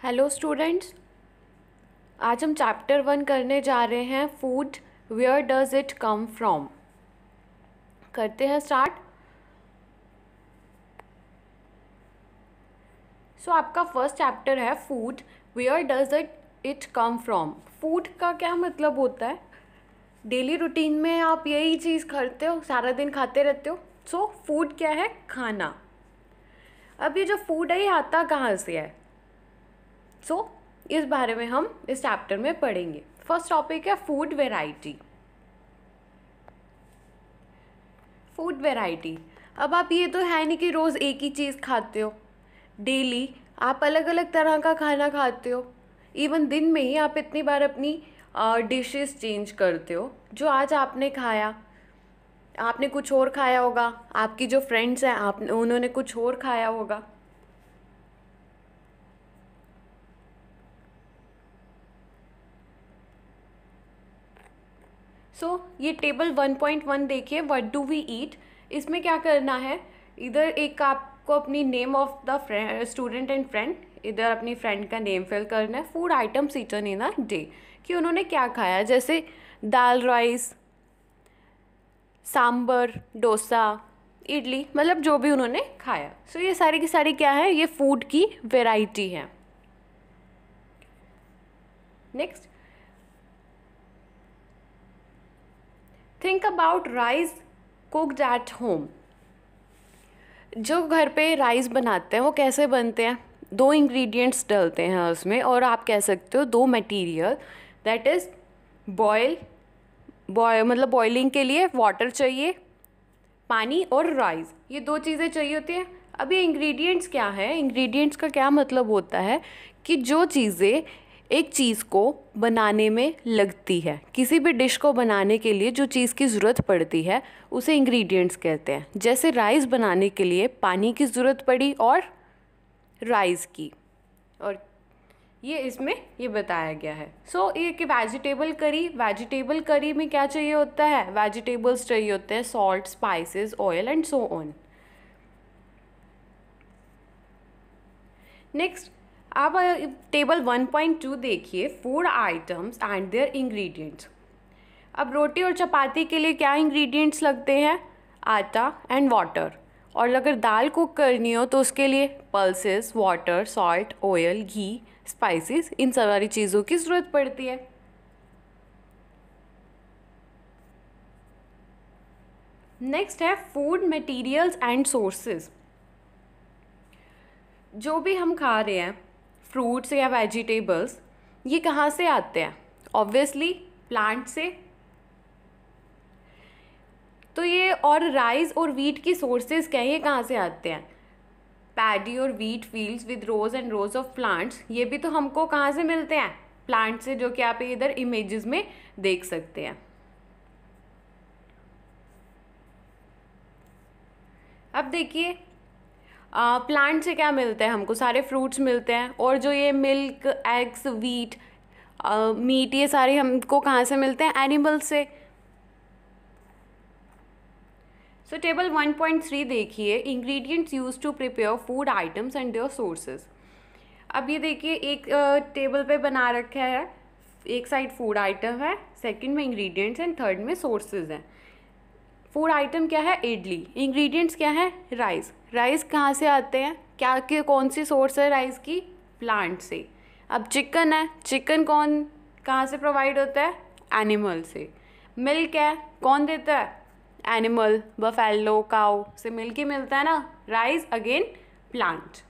Hello students. आज हम chapter 1 करने जा रहे हैं food where does it come from. करते हैं स्टार्ट। सो आपका फर्स्ट चैप्टर है food where does it come from. Food का क्या मतलब होता है? डेली रूटीन में आप यही चीज़ खाते हो, सारा दिन खाते रहते हो। सो फूड क्या है? खाना। अब ये जो फूड है ये आता कहाँ से है? सो इस बारे में हम इस चैप्टर में पढ़ेंगे। फर्स्ट टॉपिक है फूड वेराइटी। Food variety. अब आप ये तो है नहीं कि रोज़ एक ही चीज़ खाते हो, डेली आप अलग अलग तरह का खाना खाते हो। इवन दिन में ही आप इतनी बार अपनी डिशेस चेंज करते हो। जो आज आपने खाया, आपने कुछ और खाया होगा, आपकी जो फ्रेंड्स हैं आप उन्होंने कुछ और खाया होगा। ये टेबल 1.1 देखिए, व्हाट डू वी ईट। इसमें क्या करना है, इधर एक आपको अपनी name of the student and friend, इधर अपनी फ्रेंड का नेम फिल करना है। Food items eaten in a day, कि उन्होंने क्या खाया, जैसे दाल राइस, सांबर, डोसा, इडली, मतलब जो भी उन्होंने खाया। ये सारी की सारी क्या है, ये फूड की वेराइटी है। Next, think about rice cooked at home. जो घर पे राइस बनाते हैं वो कैसे बनते हैं? दो इंग्रेडिएंट्स डलते हैं उसमें, और आप कह सकते हो दो मटेरियल, दैट इज़ मतलब बॉइलिंग के लिए वाटर चाहिए, पानी और राइस, ये दो चीज़ें चाहिए होती हैं। अब ये इंग्रेडिएंट्स क्या है? इंग्रेडिएंट्स का क्या मतलब होता है कि जो चीज़ें एक चीज़ को बनाने में लगती है, किसी भी डिश को बनाने के लिए जो चीज़ की ज़रूरत पड़ती है उसे इंग्रेडिएंट्स कहते हैं। जैसे राइस बनाने के लिए पानी की ज़रूरत पड़ी और राइस की, और ये इसमें ये बताया गया है। ये कि वेजिटेबल करी में क्या चाहिए होता है? वेजिटेबल्स चाहिए होते हैं, salt, spices, oil and so on. Next, आप टेबल 1.2 देखिए, food items and their ingredients. अब रोटी और चपाती के लिए क्या इंग्रेडिएंट्स लगते हैं? आटा एंड वाटर। और अगर दाल कुक करनी हो तो उसके लिए पल्सेस, वाटर, सॉल्ट, ऑयल, घी, स्पाइसेस, इन सारी चीज़ों की ज़रूरत पड़ती है। नेक्स्ट है फूड मटेरियल्स एंड सोर्सेज। जो भी हम खा रहे हैं, फ्रूट्स या वेजिटेबल्स, ये कहाँ से आते हैं? ऑब्वियसली प्लांट से। तो ये और राइस और वीट की सोर्सेज क्या है, ये कहाँ से आते हैं? पैडी और wheat fields with rows and rows of plants, ये भी तो हमको कहाँ से मिलते हैं? प्लांट से, जो कि आप इधर इमेजेस में देख सकते हैं। अब देखिए, प्लांट से क्या मिलता है हमको? सारे फ्रूट्स मिलते हैं, और जो ये मिल्क, एग्स, वीट, मीट, ये सारे हमको कहाँ से मिलते हैं? एनिमल से। टेबल 1.3 देखिए, ingredients use to prepare food items and their sources. अब ये देखिए, एक टेबल पे बना रखा है, एक साइड फूड आइटम है, सेकंड में इंग्रेडिएंट्स एंड थर्ड में सोर्सेज हैं। फूड आइटम क्या है? इडली। इंग्रेडिएंट्स क्या है? राइस। राइस कहाँ से आते हैं? क्या के कौन सी सोर्स है राइस की? प्लांट से। अब चिकन है, चिकन कहाँ से प्रोवाइड होता है? एनिमल से। मिल्क है, कौन देता है? एनिमल, बफेलो, काउ से मिल्क ही मिलता है ना। Rice again plant.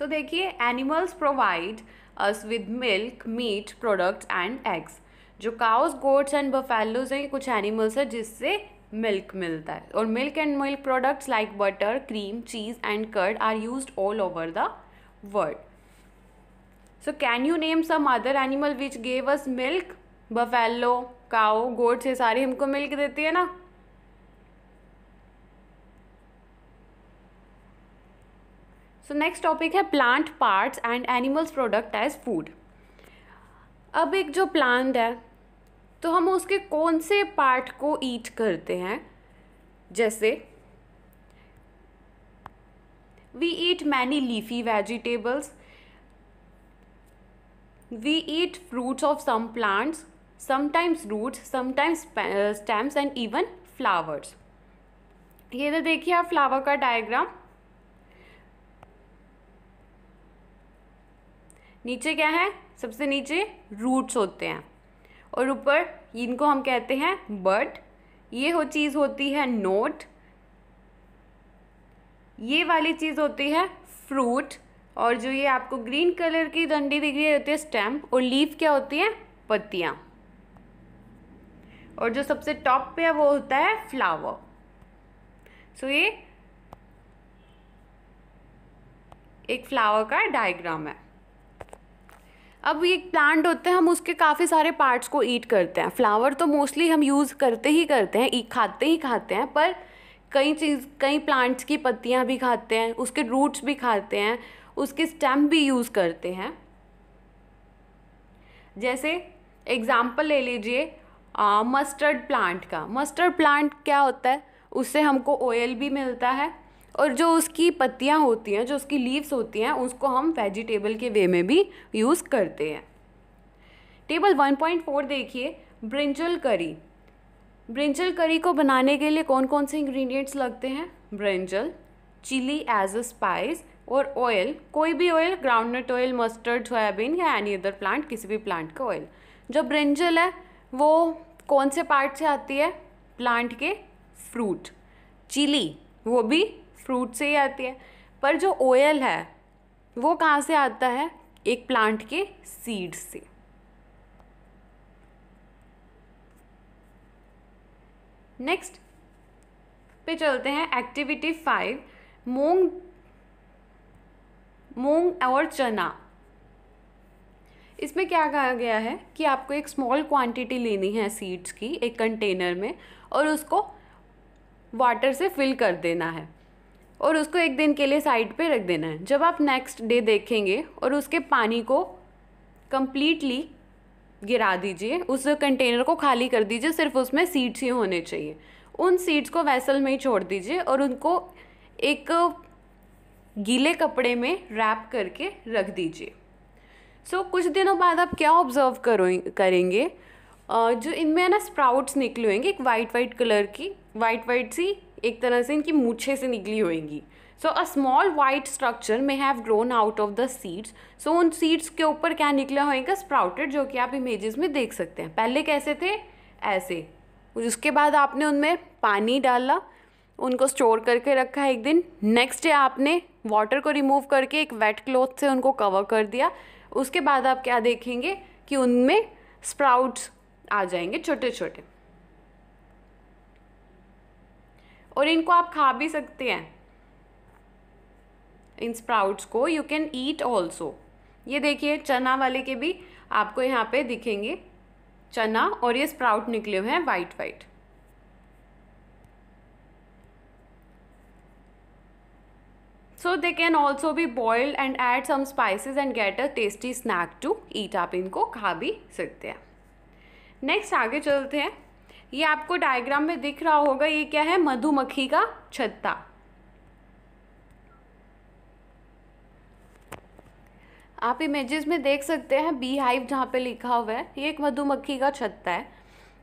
देखिए, animals provide us with milk, meat products and eggs. जो काउस, गोट्स एंड बफेलोज हैं, कुछ एनिमल्स हैं जिससे मिल्क मिलता है। और milk and milk products like butter, cream, cheese and curd are used all over the world. Can you name some other animal which gave us milk? Buffalo, cow, goats, ये सारी हमको milk देती है ना। Next topic है plant parts and animals product as food. अब एक जो प्लांट है, तो हम उसके कौन से पार्ट को ईट करते हैं? जैसे we eat many leafy vegetables, we eat fruits of some plants, sometimes roots, sometimes stems and even flowers. ये तो देखिए आप फ्लावर का डायग्राम। नीचे क्या है? सबसे नीचे रूट्स होते हैं और ऊपर इनको हम कहते हैं बड। ये हो चीज़ होती है नोट, ये वाली चीज़ होती है फ्रूट, और जो ये आपको ग्रीन कलर की डंडी दिख रही है होती है स्टेम, और लीफ क्या होती है? पत्तियाँ। और जो सबसे टॉप पे है वो होता है फ्लावर। सो ये एक फ्लावर का डायग्राम है। अब ये प्लांट होते हैं, हम उसके काफ़ी सारे पार्ट्स को ईट करते हैं। फ्लावर तो मोस्टली हम यूज़ करते ही करते हैं, खाते ही खाते हैं, पर कई प्लांट्स की पत्तियां भी खाते हैं, उसके रूट्स भी खाते हैं, उसके स्टेम भी यूज़ करते हैं। जैसे एग्जाम्पल ले लीजिए मस्टर्ड प्लांट का। मस्टर्ड प्लांट क्या होता है? उससे हमको ऑयल भी मिलता है, और जो उसकी पत्तियां होती हैं, जो उसकी लीव्स होती हैं, उसको हम वेजिटेबल के वे में भी यूज़ करते हैं। टेबल 1.4 देखिए, ब्रिंजल करी। ब्रिंजल करी को बनाने के लिए कौन कौन से इंग्रेडिएंट्स लगते हैं? Brinjal, chilli as a spice, और ऑयल। कोई भी oil, groundnut oil, mustard, soybean या एनी अदर प्लांट, किसी भी प्लांट का ऑयल। जो ब्रिंजल है वो कौन से पार्ट से आती है? प्लांट के फ्रूट। चिली वो भी फ्रूट से ही आती है, पर जो ऑयल है वो कहाँ से आता है? एक प्लांट के सीड्स से। नेक्स्ट पे चलते हैं, एक्टिविटी 5, मूंग और चना। इसमें क्या कहा गया है कि आपको एक स्मॉल क्वांटिटी लेनी है सीड्स की एक कंटेनर में, और उसको वाटर से फिल कर देना है, और उसको एक दिन के लिए साइड पे रख देना है। जब आप नेक्स्ट डे देखेंगे और उसके पानी को कंप्लीटली गिरा दीजिए, उस कंटेनर को खाली कर दीजिए, सिर्फ उसमें सीड्स ही होने चाहिए। उन सीड्स को वेसल में ही छोड़ दीजिए और उनको एक गीले कपड़े में रैप करके रख दीजिए। सो कुछ दिनों बाद आप क्या ऑब्जर्व करेंगे? जो इनमें ना स्प्राउट्स निकले होंगे, एक वाइट कलर की, वाइट सी एक तरह से इनकी मूछें से निकली होंगी। So a small white structure में have grown out of the seeds. So उन सीड्स के ऊपर क्या निकला होगा? स्प्राउटेड, जो कि आप इमेजेस में देख सकते हैं। पहले कैसे थे? ऐसे। उसके बाद आपने उनमें पानी डाला, उनको स्टोर करके रखा एक दिन। नेक्स्ट डे आपने वाटर को रिमूव करके एक वेट क्लॉथ से उनको कवर कर दिया। उसके बाद आप क्या देखेंगे कि उनमें स्प्राउट्स आ जाएंगे छोटे छोटे, और इनको आप खा भी सकते हैं। इन स्प्राउट्स को यू कैन ईट ऑल्सो। ये देखिए चना वाले के भी आपको यहाँ पे दिखेंगे चना, और ये स्प्राउट निकले हुए हैं white. So they can also be boiled and add some spices and get a tasty snack to eat. आप इनको खा भी सकते हैं। नेक्स्ट आगे चलते हैं। ये आपको डायग्राम में दिख रहा होगा, ये क्या है? मधुमक्खी का छत्ता। आप इमेजेस में देख सकते हैं बी हाइव जहाँ पे लिखा हुआ है, ये एक मधुमक्खी का छत्ता है।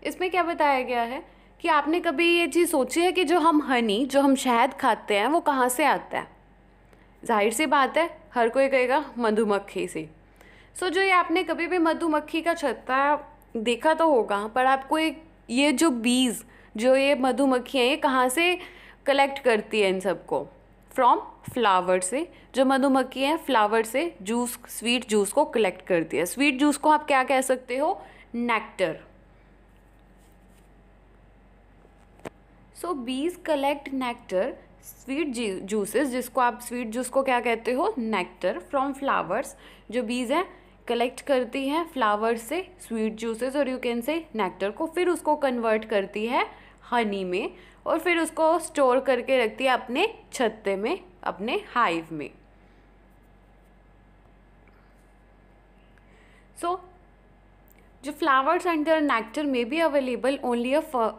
इसमें क्या बताया गया है कि आपने कभी ये चीज़ सोची है कि जो हम शहद खाते हैं वो कहाँ से आता है? जाहिर सी बात है, हर कोई कहेगा मधुमक्खी से। सो जो ये आपने कभी भी मधुमक्खी का छत्ता देखा तो होगा, पर आपको ये जो बीज, जो ये मधुमक्खियाँ, ये कहाँ से कलेक्ट करती है इन सबको? फ्रॉम फ्लावर से। जो मधुमक्खी है फ्लावर से जूस, स्वीट जूस को कलेक्ट करती है। स्वीट जूस को आप क्या कह सकते हो? नेक्टर। सो बीज कलेक्ट नेक्टर, स्वीट जूसेस, जिसको आप स्वीट जूस को क्या कहते हो? Nectar, from flowers. जो बीज हैं कलेक्ट करती हैं फ्लावर से स्वीट जूसेस, और यू कैन से नेक्टर को, फिर उसको कन्वर्ट करती है हनी में, और फिर उसको स्टोर करके रखती है अपने छत्ते में, अपने हाइव में। सो जो flowers and their nectar may be available only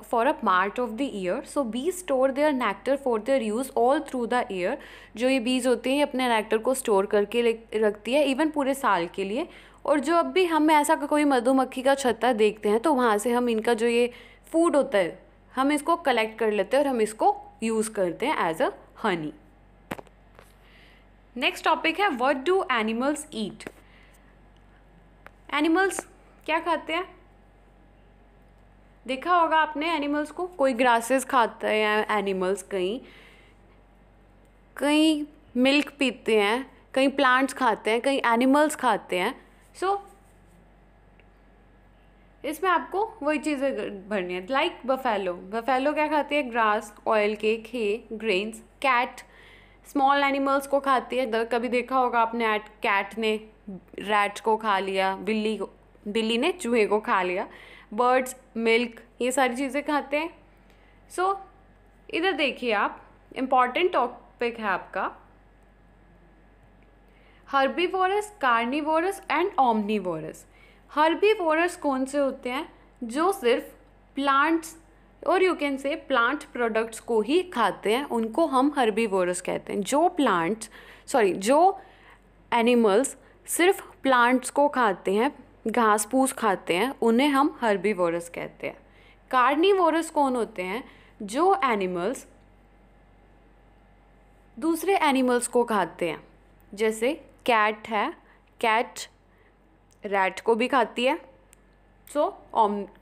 for a part of the year. So bees store their nectar for their use all through the year. जो ये bees होते हैं अपने nectar को store करके रखती है even पूरे साल के लिए. और जो अब भी हम ऐसा कोई मधुमक्खी का छत्ता देखते हैं तो वहाँ से हम इनका जो ये फूड होता है हम इसको कलेक्ट कर लेते हैं और हम इसको यूज़ करते हैं as a honey. Next topic है what do animals eat. Animals क्या खाते हैं? देखा होगा आपने एनिमल्स को, कोई ग्रासेस खाते हैं एनिमल्स, कहीं मिल्क पीते हैं, कहीं प्लांट्स खाते हैं, कहीं एनिमल्स खाते हैं. सो इसमें आपको वही चीज़ें भरनी है. लाइक बफेलो क्या खाती है? ग्रास, ऑयल केक, हे, ग्रेन्स. कैट स्मॉल एनिमल्स को खाती है. कभी देखा होगा आपने कैट ने रैट को खा लिया, बिल्ली ने चूहे को खा लिया. बर्ड्स मिल्क, ये सारी चीज़ें खाते हैं. सो इधर देखिए आप, इम्पॉर्टेंट टॉपिक है आपका herbivorous, carnivorous and omnivorous. Herbivorous कौन से होते हैं? जो सिर्फ प्लांट्स और you can say plant products को ही खाते हैं, उनको हम हर्बीवोरस कहते हैं. जो एनिमल्स सिर्फ प्लांट्स को खाते हैं, घास फूस खाते हैं, उन्हें हम हर्बीवोरस कहते हैं. कार्निवोरस कौन होते हैं? जो एनिमल्स दूसरे एनिमल्स को खाते हैं. जैसे कैट है, कैट रैट को भी खाती है, सो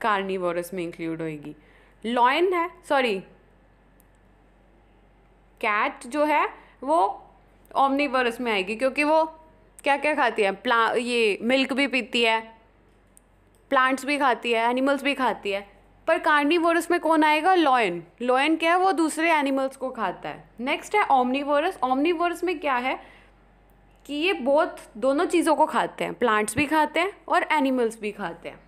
कार्निवोरस में इंक्लूड होएगी. लॉयन है, कैट जो है वो ओमनीवोरस में आएगी क्योंकि वो क्या क्या खाती है? ये मिल्क भी पीती है, प्लांट्स भी खाती है, एनिमल्स भी खाती है. पर कार्निवोरस में कौन आएगा? लॉयन. लॉयन क्या है? वो दूसरे एनिमल्स को खाता है. नेक्स्ट है ओमनीवोरस. ओमनीवोरस में क्या है कि ये दोनों चीज़ों को खाते हैं, प्लांट्स भी खाते हैं और एनिमल्स भी खाते हैं.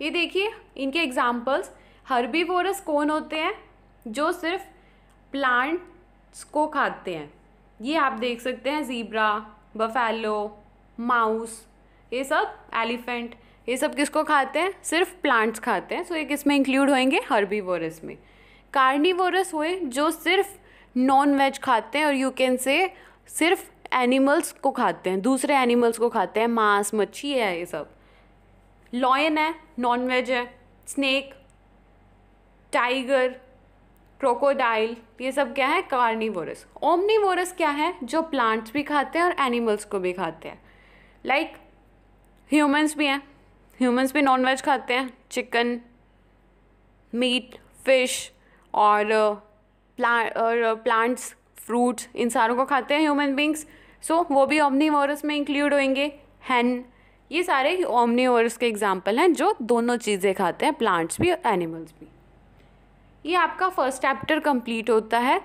ये देखिए इनके एग्जाम्पल्स. हर्बीवोरस कौन होते हैं? जो सिर्फ प्लांट्स को खाते हैं. ये आप देख सकते हैं ज़ीब्रा, बफेलो, माउस, ये सब एलिफेंट, ये सब किसको खाते हैं? सिर्फ प्लांट्स खाते हैं. सो ये किस में इंक्लूड होंगे? हर्बीवोरस में. कार्निवोरस हुए जो सिर्फ नॉन वेज खाते हैं और यू कैन से सिर्फ एनिमल्स को खाते हैं, दूसरे एनिमल्स को खाते हैं, मांस, मच्छी है ये सब. लॉयन है, नॉन वेज है. स्नेक, टाइगर, क्रोकोडाइल, ये सब क्या है? कार्निवोरस. ओमनीवोरस क्या है? जो प्लांट्स भी खाते हैं और एनिमल्स को भी खाते हैं. लाइक ह्यूमंस भी हैं, ह्यूमंस भी नॉन वेज खाते हैं, चिकन, मीट, फिश और प्लांट्स, फ्रूट्स, इन सारों को खाते हैं ह्यूमन बींग्स. सो वो भी ओमनीवोरस में इंक्लूड होंगे. हैन, ये सारे ओमनीवोरस के एग्जाम्पल हैं जो दोनों चीज़ें खाते हैं, प्लांट्स भी और एनिमल्स भी. ये आपका फर्स्ट चैप्टर कंप्लीट होता है.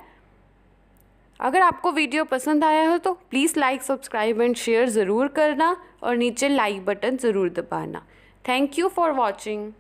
अगर आपको वीडियो पसंद आया हो तो please like, subscribe and share ज़रूर करना और नीचे लाइक बटन ज़रूर दबाना. Thank you for watching.